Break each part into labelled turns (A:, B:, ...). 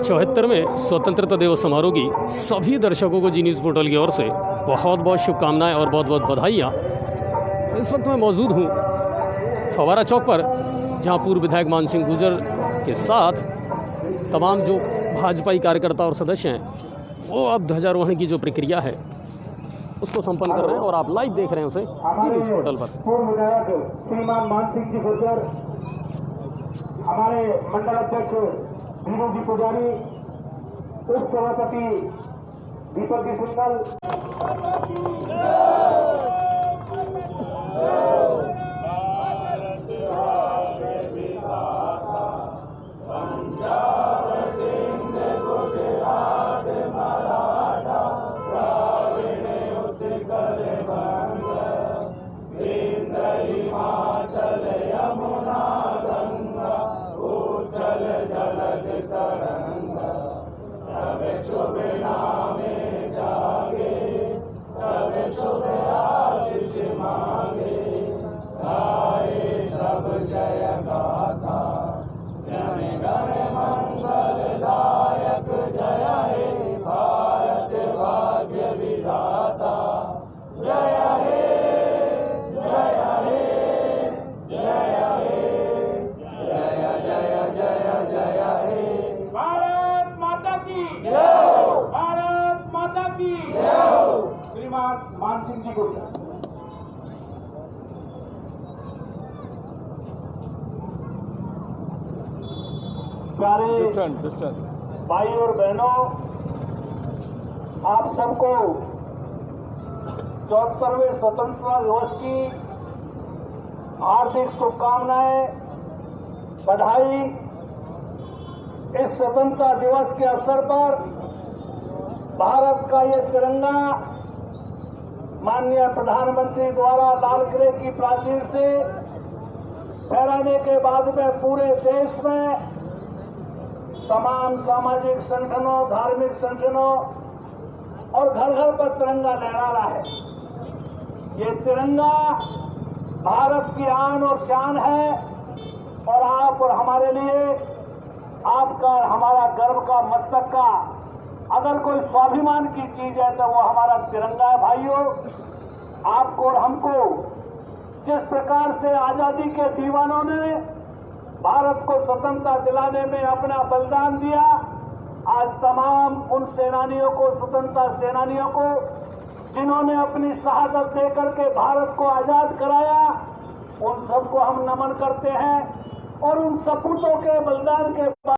A: 74वें स्वतंत्रता दिवस समारोह की सभी दर्शकों को जी न्यूज़ पोर्टल की ओर से बहुत बहुत शुभकामनाएं और बहुत बहुत बधाइयाँ। इस वक्त मैं मौजूद हूँ फवारा चौक पर, जहाँ पूर्व विधायक मान सिंह गुर्जर के साथ तमाम जो भाजपाई कार्यकर्ता और सदस्य हैं वो अब ध्वजारोहण की जो प्रक्रिया है उसको संपन्न कर रहे हैं और आप लाइव देख रहे हैं उसे जी न्यूज़ पोर्टल पर।
B: पूर्व विधायक श्रीमान मान सिंह जी गुर्जर, हमारे मंडल अध्यक्ष वीरू जी पुजारी, उप सभापति दीपक जी सिंघल, श्रीमान मान सिंह जी गुर्जर। प्यारे भाई और बहनों, आप सबको 74वें स्वतंत्रता दिवस की हार्दिक शुभकामनाएं, बधाई। इस स्वतंत्रता दिवस के अवसर पर भारत का ये तिरंगा माननीय प्रधानमंत्री द्वारा लाल किले की प्राचीर से फहराने के बाद में पूरे देश में तमाम सामाजिक संगठनों, धार्मिक संगठनों और घर घर पर तिरंगा लहरा रहा है। ये तिरंगा भारत की आन और शान है और आप और हमारे लिए, आपका और हमारा गर्व का, मस्तक का अगर कोई स्वाभिमान की चीज है तो वो हमारा तिरंगा है। भाइयों, आपको और हमको जिस प्रकार से आजादी के दीवानों ने भारत को स्वतंत्रता दिलाने में अपना बलिदान दिया, आज तमाम उन सेनानियों को, स्वतंत्रता सेनानियों को जिन्होंने अपनी शहादत देकर के भारत को आजाद कराया, उन सबको हम नमन करते हैं। और उन सपूतों के बलिदान के बाद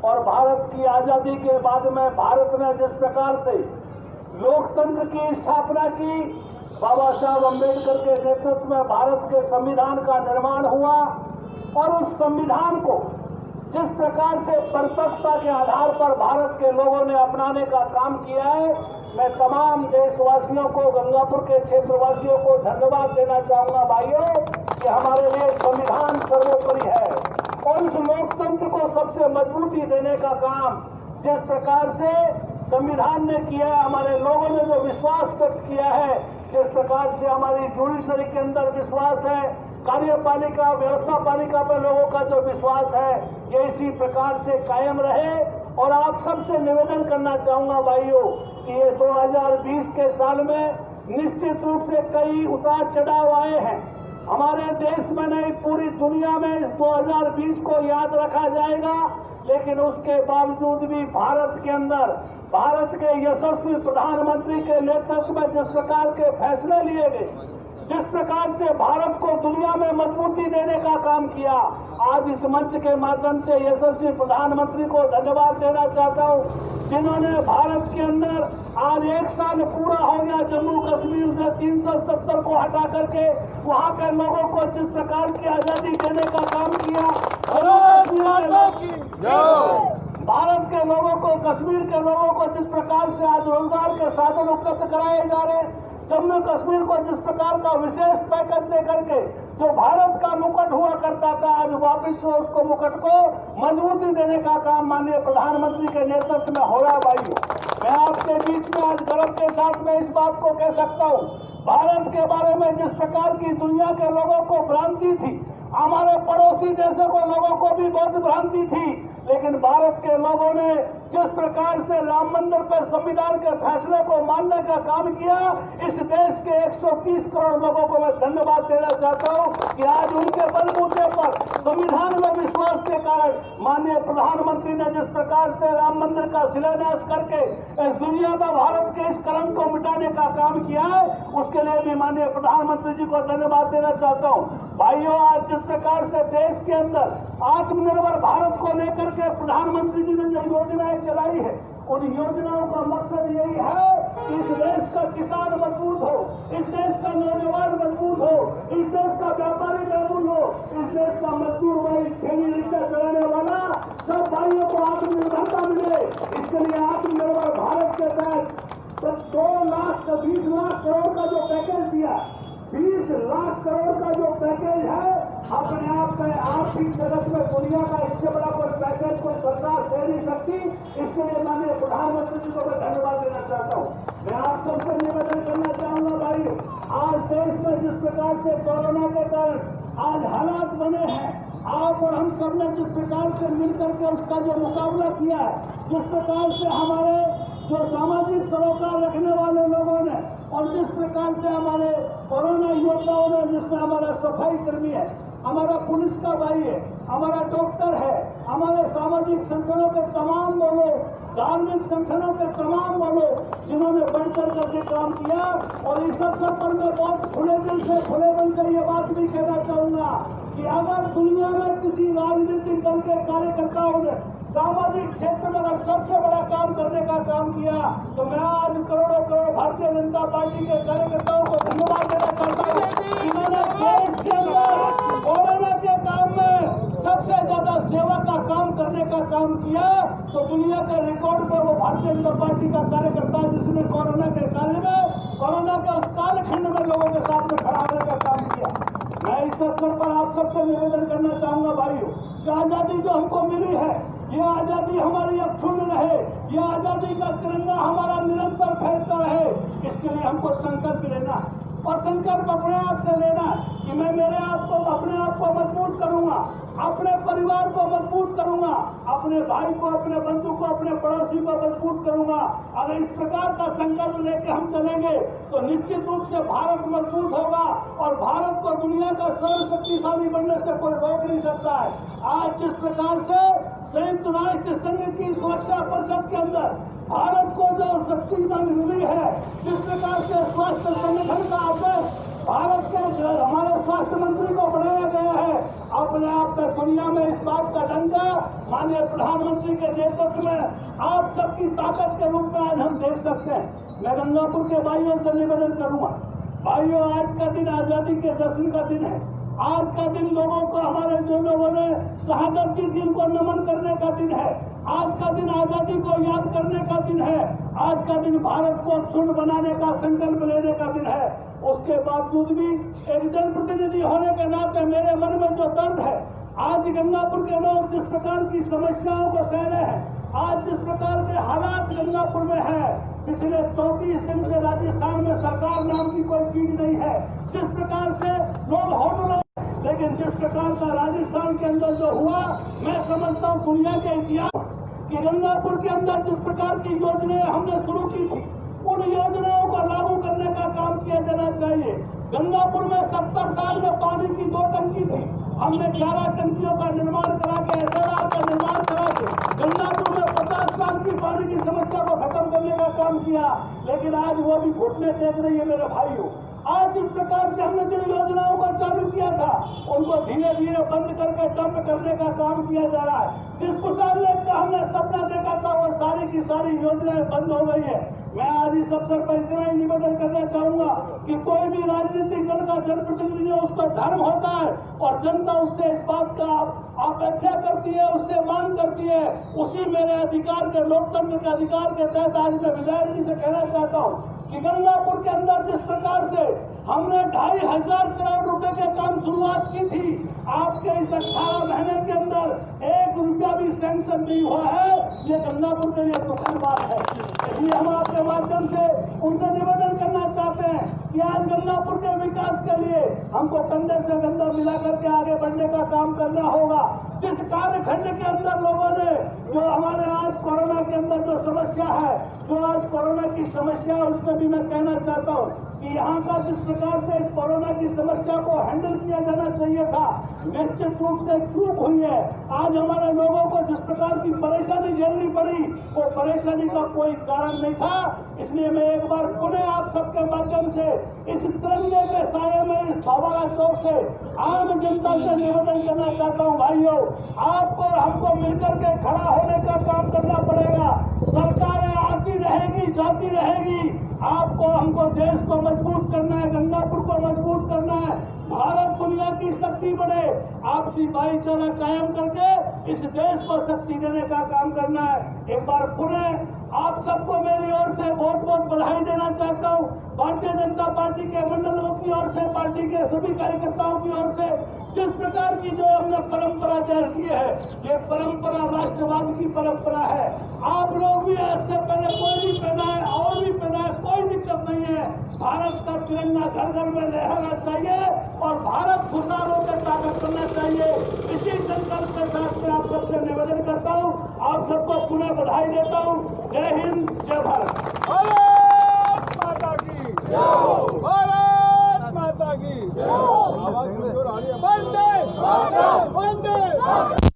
B: और भारत की आजादी के बाद में भारत ने जिस प्रकार से लोकतंत्र की स्थापना की, बाबा साहब अम्बेडकर के नेतृत्व में भारत के संविधान का निर्माण हुआ और उस संविधान को जिस प्रकार से परिपक्वता के आधार पर भारत के लोगों ने अपनाने का काम किया है, मैं तमाम देशवासियों को, गंगापुर के क्षेत्रवासियों को धन्यवाद देना चाहूंगा भाइयों कि हमारे लिए संविधान सर्वोपरि है और इस लोकतंत्र को सबसे मजबूती देने का काम जिस प्रकार से संविधान ने किया है, हमारे लोगों ने जो विश्वास व्यक्त किया है, जिस प्रकार से हमारी जुडिशरी के अंदर विश्वास है, कार्यपालिका, व्यवस्था पालिका पर लोगों का जो विश्वास है, ये इसी प्रकार से कायम रहे। और आप सबसे निवेदन करना चाहूंगा भाइयों कि ये 2020 के साल में निश्चित रूप से कई उतार चढ़ाव आए हैं। हमारे देश में नहीं, पूरी दुनिया में इस 2020 को याद रखा जाएगा, लेकिन उसके बावजूद भी भारत के अंदर, भारत के यशस्वी प्रधानमंत्री के नेतृत्व में जिस प्रकार के फैसले लिए गए, जिस प्रकार से भारत को दुनिया में मजबूती देने का काम किया, आज इस मंच के माध्यम से यशस्वी प्रधानमंत्री को धन्यवाद देना चाहता हूं, जिन्होंने भारत के अंदर आज 1 साल पूरा हो गया जम्मू कश्मीर से 370 को हटा करके वहां के लोगों को जिस प्रकार की आजादी देने का काम किया। भारत के लोगों को, कश्मीर के लोगों को जिस प्रकार से आज रोजगार के साधन उपलब्ध कराए जा रहे हैं, जम्मू कश्मीर को जिस प्रकार का विशेष पैकेज दे करके जो भारत का मुकुट हुआ करता था, आज वापिस से उसको मुकुट को मजबूती देने का काम माननीय प्रधानमंत्री के नेतृत्व में हो रहा है। भाइयों, मैं आपके बीच में आज गर्व के साथ में इस बात को कह सकता हूँ, भारत के बारे में जिस प्रकार की दुनिया के लोगों को भ्रांति थी, हमारे पड़ोसी देशों को लोगों को भी बहुत भ्रांति थी, लेकिन भारत के लोगों ने जिस प्रकार से राम मंदिर पर संविधान के फैसले को मानने का काम किया, इस देश के 130 करोड़ लोगों को मैं धन्यवाद देना चाहता हूं कि आज उनके बलबूते पर, संविधान में विश्वास के कारण माननीय प्रधानमंत्री ने जिस प्रकार से राम मंदिर का शिलान्यास करके इस दुनिया में भारत के इस कलंक को मिटाने का काम किया है, उसके लिए भी माननीय प्रधानमंत्री जी को धन्यवाद देना चाहता हूं। भाइयों, आज जिस प्रकार से देश के अंदर आत्मनिर्भर भारत को लेकर के प्रधानमंत्री जी ने जो योजनाएं चलाई है, उन योजनाओं का मकसद यही है कि इस देश का किसान मजबूत हो, इस देश का नौजवान मजबूत हो, इस देश का व्यापारी मजबूत हो, इस देश का मजदूर भाई, ठेली रिक्शा चलाने वाला सब भाइयों को आत्मनिर्भरता मिले। इसके लिए आत्मनिर्भर भारत के तहत 2 लाख 20 लाख करोड़ का जो पैकेज दिया, 20 लाख करोड़ का जो पैकेज है, अपने आप में आर्थिक जगत में दुनिया का इससे बड़ा कोई पैकेज कोई सरकार दे नहीं सकती। इसके लिए माननीय प्रधानमंत्री जी को मैं धन्यवाद देना चाहता हूँ। मैं आप सबसे निवेदन करना चाहूंगा भाई, आज देश में जिस प्रकार से कोरोना के कारण आज हालात बने हैं, आप और हम सब ने जिस प्रकार से मिलकर के उसका जो मुकाबला किया है, जिस प्रकार से हमारे जो सामाजिक सरोकार रखने वाले लोगों ने और जिस प्रकार से हमारे कोरोना योद्धाओं ने, जिसमें हमारा सफाई कर्मी है, हमारा पुलिस का भाई है, हमारा डॉक्टर है, हमारे सामाजिक संगठनों के तमाम वो लोग, धार्मिक संगठनों के तमाम वो लोग जिन्होंने बढ़कर करके काम किया। और इस अवसर पर मैं बहुत खुले दिल से, खुले मन से ये बात भी कहना चाहूंगा कि अगर दुनिया में किसी राजनीतिक दल के कार्यकर्ताओं ने सामाजिक क्षेत्र में अगर सबसे बड़ा काम करने का काम किया, तो मैं आज करोड़ों करोड़ भारतीय जनता पार्टी के कार्यकर्ताओं को धन्यवाद देना चाहता हूँ। इन्होंने देश के अंदर कोरोना के काम में सबसे ज्यादा सेवा का काम करने का काम किया, तो दुनिया के रिकॉर्ड पर वो भारतीय जनता पार्टी का कार्यकर्ता जिसने कोरोना के कार्य में, कोरोना के उस कालखंड में लोगों के साथ में खड़ा होने का काम किया। मैं इस अवसर पर आप सबसे निवेदन करना चाहूंगा भाइयों कि आजादी जो हमको मिली है, ये आजादी हमारी अक्षुण्ण रहे, ये आजादी का तिरंगा हमारा निरंतर फैलता रहे। इसके लिए हमको संकल्प लेना है और संकल्प अपने आप से लेना है कि मैं अपने आप को मजबूत करूंगा, अपने परिवार को मजबूत करूंगा, अपने भाई को, अपने बंधु को, अपने पड़ोसी को मजबूत करूंगा। अगर इस प्रकार का संकल्प लेके हम चलेंगे तो निश्चित रूप से भारत मजबूत होगा और भारत को दुनिया का सर्वशक्तिशाली बनने से कोई रोक नहीं सकता है। आज जिस प्रकार से संयुक्त राष्ट्र संघ की सुरक्षा परिषद के अंदर भारत को जो शक्ति मिली है, जिस प्रकार से स्वास्थ्य संगठन का अध्यक्ष भारत के हमारे स्वास्थ्य मंत्री को बनाया गया है, अपने आप में दुनिया में इस बात का डंका माननीय प्रधानमंत्री के नेतृत्व में आप सबकी ताकत के रूप में आज हम देख सकते हैं। मैं गंगापुर के भाइयों से निवेदन करूंगा, भाइयों आज का दिन आजादी के जश्न का दिन है। आज का दिन लोगों को, हमारे जो लोगों ने शहादत के दिन को नमन करने का दिन है। आज का दिन आजादी को याद करने का दिन है। आज का दिन भारत को अक्षुण्ण बनाने का संकल्प लेने का दिन है। उसके बावजूद भी एक जनप्रतिनिधि होने के नाते मेरे मन में जो दर्द है, आज गंगापुर के लोग जिस प्रकार की समस्याओं को सह रहे हैं, आज जिस प्रकार के हालात गंगापुर में है, पिछले 34 दिन से राजस्थान में सरकार नाम की कोई चीज नहीं है। जिस प्रकार से लोग होटलों, लेकिन जिस प्रकार का राजस्थान के अंदर जो हुआ, मैं समझता हूँ दुनिया के इतिहास कि गंगापुर के अंदर जिस प्रकार की योजनाएं हमने शुरू की थी, उन योजनाओं को लागू करने का काम किया जाना चाहिए। गंगापुर में 70 साल में पानी की 2 टंकी थी, हमने 11 टंकियों का निर्माण करा के, SLR का निर्माण करा के गंगापुर में 50 साल की पानी की समस्या को खत्म करने का काम किया। लेकिन आज वो भी घुटने टेक रही है मेरे भाइयों। आज इस प्रकार से हमने जिन योजनाओं को चालू किया था, उनको धीरे धीरे बंद करके डंप करने का काम किया जा रहा है। जिस खुशहाल का हमने सपना देखा था, वो सारी की सारी योजनाएं बंद हो गई है। मैं आज इस अवसर पर इतना ही निवेदन करना चाहूंगा कि कोई भी राजनीतिक दल का जनप्रतिनिधि उसका धर्म होता है और जनता उससे इस बात का अपेक्षा करती है, उससे मांग करती है। उसी मेरे अधिकार के, लोकतंत्र के अधिकार के तहत आज मैं विधायक जी से कहना चाहता हूँ कि गंगापुर के अंदर जिस प्रकार से हमने 2,500 करोड़ रुपए के काम शुरुआत की थी, आपके इस 18 महीने के अंदर 1 रुपया भी सैंक्शन नहीं हुआ है। ये गंगापुर के लिए दुखद बात है। इसलिए हम आपके माध्यम से उनसे निवेदन करना चाहते हैं कि आज गंगापुर के विकास के लिए हमको कंधे से कंधा मिला करके आगे बढ़ने का काम करना होगा। जिस कार्यखंड के अंदर लोगों ने जो हमारे आज कोरोना के अंदर जो समस्या है, जो आज कोरोना की समस्या है, उसमें भी मैं कहना चाहता हूँ कि यहाँ का जिस प्रकार से इस कोरोना की समस्या को हैंडल किया जाना चाहिए था, निश्चित रूप से चूक हुई है। आज हमारे लोगों को जिस प्रकार की परेशानी झेलनी पड़ी, वो परेशानी का कोई कारण नहीं था। इसलिए मैं एक बार पुनः आप सबके माध्यम से इस तिरंगे के साये में इस फव्वारा चौक से आम जनता से निवेदन करना चाहता हूँ, भाइयों, आपको और हमको मिलकर के खड़ा होने का काम करना पड़ेगा। सरकारें आती रहेगी, जाती रहेगी, आपको हमको देश को मजबूत करना है, गंगापुर को मजबूत करना है, भारत दुनिया की शक्ति बने, आपसी भाईचारा कायम करके इस देश को शक्ति देने का काम करना है। एक बार पुनः आप सबको मेरी ओर से बहुत बहुत बधाई देना चाहता हूँ। भारतीय जनता पार्टी के मंडलों की ओर से, पार्टी के सभी कार्यकर्ताओं की ओर से जिस प्रकार की जो हमने परंपरा तैयार की है, ये परंपरा राष्ट्रवाद की परंपरा है। आप लोग भी इससे पहले कोई भी पहना है और भी पहना है, कोई दिक्कत नहीं है। भारत का तिरंगा घर घर में लहराना चाहिए और भारत खुशहाल होकर ताकत करना चाहिए। इसी संकल्प के साथ मैं आप सबसे निवेदन करता हूँ, आप सबको पुनः बधाई देता हूँ। जय हिंद, जय भारत।
C: भारत माता की जय। भारत माता की जय। वंदे मातरम, वंदे मातरम।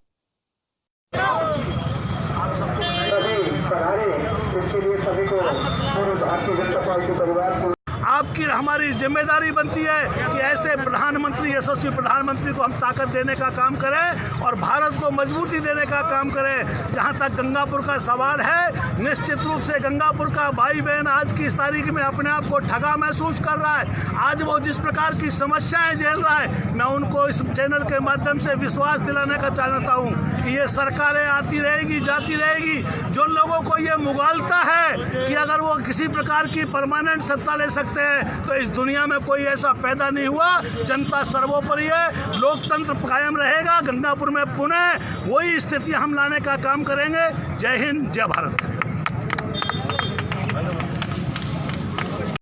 D: सभी पधारे, इसके लिए सभी को पूर्व भारतीय जनता पार्टी परिवार को
B: आपकी हमारी जिम्मेदारी बनती है कि ऐसे प्रधानमंत्री, यशस्वी प्रधानमंत्री को हम ताकत देने का काम करें और भारत को मजबूती देने का काम करें। जहां तक गंगापुर का सवाल है, निश्चित रूप से गंगापुर का भाई बहन आज की इस तारीख में अपने आप को ठगा महसूस कर रहा है। आज वो जिस प्रकार की समस्याएं झेल रहा है, मैं उनको इस चैनल के माध्यम से विश्वास दिलाने का चाहता हूँ कि ये सरकारें आती रहेगी, जाती रहेगी। जो लोगों को ये मुगालता है कि अगर वो किसी प्रकार की परमानेंट सत्ता ले सकते हैं, तो इस दुनिया में कोई ऐसा पैदा नहीं हुआ। जनता सर्वोपरि है, लोकतंत्र कायम रहेगा। गंगापुर में पुनः वही स्थिति हम लाने का काम करेंगे। जय हिंद, जय भारत।